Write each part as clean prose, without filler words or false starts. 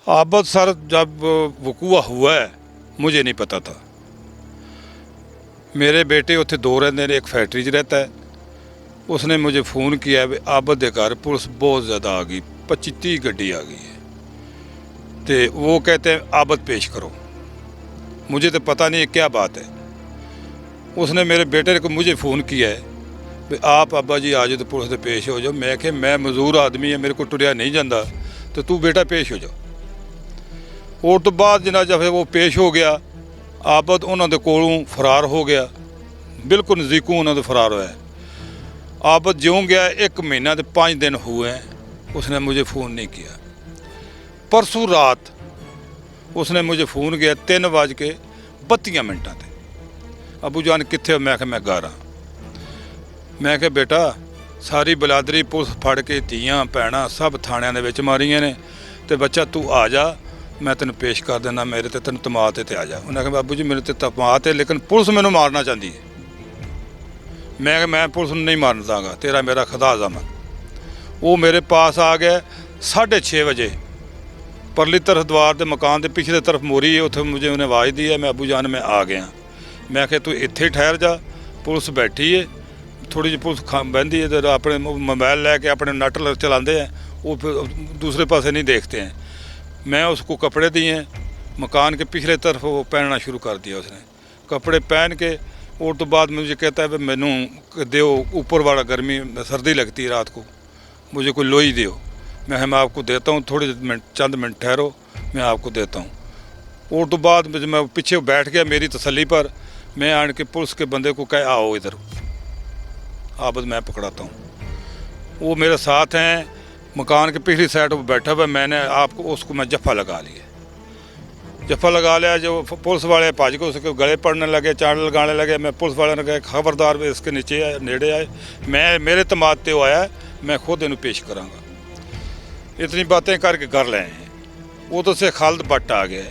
आबद sir जब वकूआ हुआ है मुझे नहीं पता था। मेरे बेटे उत्थे दो रहते हैं, एक फैक्ट्री च रहता है। उसने मुझे फ़ोन किया है आबद के घर पुलिस बहुत ज़्यादा आ गई, 25-30 गड्डी आ गई है, तो वो कहते हैं आबद पेश करो। मुझे तो पता नहीं है क्या बात है। उसने मेरे बेटे को मुझे फ़ोन किया है भी आप अब्बा जी आ जाओ तो पुलिस से पेश हो जाओ। मैं क्या मैं मजदूर आदमी है, मेरे को टुरिया नहीं जाता, तो तू बेटा पेश हो जाओ। और तो बाद जना जब वो पेश हो गया, आबद उन्होंने कोलों फरार हो गया, बिल्कुल नज़दीकों उन्होंने फरार होया। आबद ज्यों गया 1 महीना तो 5 दिन हुए हैं, उसने मुझे फ़ोन नहीं किया। परसों रात उसने मुझे फ़ोन किया 3:32 ते, अबू जान कित्थे हो? मैं मैं घर हाँ। मैं क्या बेटा सारी बलादरी पुलिस फड़ के धीआं भैणां सब थाणियां दे विच मारियां ने, तो बच्चा तू आ जा, मैं तेन पेश कर देना, मेरे ते तेन तमात ते आ जा। उन्हें कहा बाबू जी मेरे ते तमात है, लेकिन पुलिस मैनू मारना चाहती है। मैं पुलिस नहीं मारना दांगा, तेरा मेरा खुदा ज़मान। वो मेरे पास आ गया 6:30 बजे, परली तरफ द्वार के मकान के पिछले तरफ मोरी है, उत्थे मुझे उन्हें आवाज़ दी है, मैं अबू जान मैं आ गया। मैं क्या तू इत्थे ठहर जा, पुलिस बैठी है, थोड़ी जी पुलिस बहती है, तो अपने मोबाइल लैके अपने नट चलाते हैं, वो फिर दूसरे पासे नहीं देखते हैं। मैं उसको कपड़े दिए, मकान के पिछले तरफ वो पहनना शुरू कर दिया उसने। कपड़े पहन के और तो बाद मुझे कहता है मैनू दो ऊपर वाला, गर्मी सर्दी लगती है रात को, मुझे कोई लोई दो। मैं आपको देता हूँ, थोड़े मिनट चंद मिनट ठहरो, मैं आपको देता हूँ। और तो बाद मैं पीछे बैठ गया मेरी तसल्ली पर। मैं आन के पुलिस के बंदे को कह आओ इधर, आबद मैं पकड़ाता हूँ। वो मेरे साथ हैं, मकान के पिछली साइड पर बैठा हुआ। मैंने आपको उसको मैं जफ़ा लगा लिया, जफ़ा लगा लिया। जो पुलिस वाले भज के उसके गले पड़ने लगे, चांद लगाने लगे। मैं पुलिस वाले ने कहा खबरदार भी इसके नीचे आए, नेड़े आए, मैं मेरे तमाद ते आया, मैं खुद इन्हू पेश कराँगा। इतनी बातें करके घर ले आए। वो तो से खालिद भट्ट आ गया।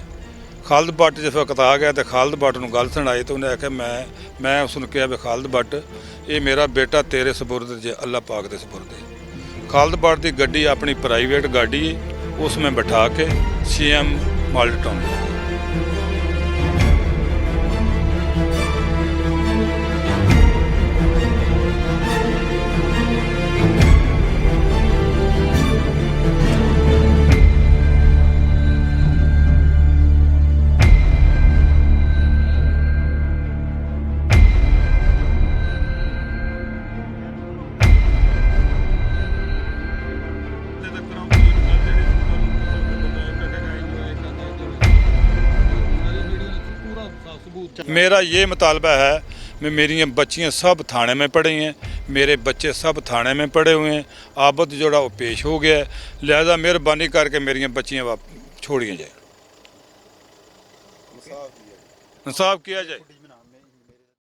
खालिद भट्ट जिस वक्त आ गया तो खालिद भट्ट को गल सुनाई, तो उन्हें आख्या मैं उसने कहा भी खालिद भट्ट ये मेरा बेटा तेरे सपुरद जे अल्लाह पाक के सपुरद है। खालिद भट्ट की गड्डी अपनी प्राइवेट गाड़ी है, उसमें बैठा के CM माल्टा टाउन। मेरा ये मुतालबा है मैं मेरी बच्चियाँ सब थाने में पढ़ी हैं, मेरे बच्चे सब थाने में पढ़े हुए हैं। आबद जोड़ा वो पेश हो गया है, लिहाजा मेहरबानी करके मेरी बच्चियाँ छोड़िया जाए, इंसाफ किया जाए।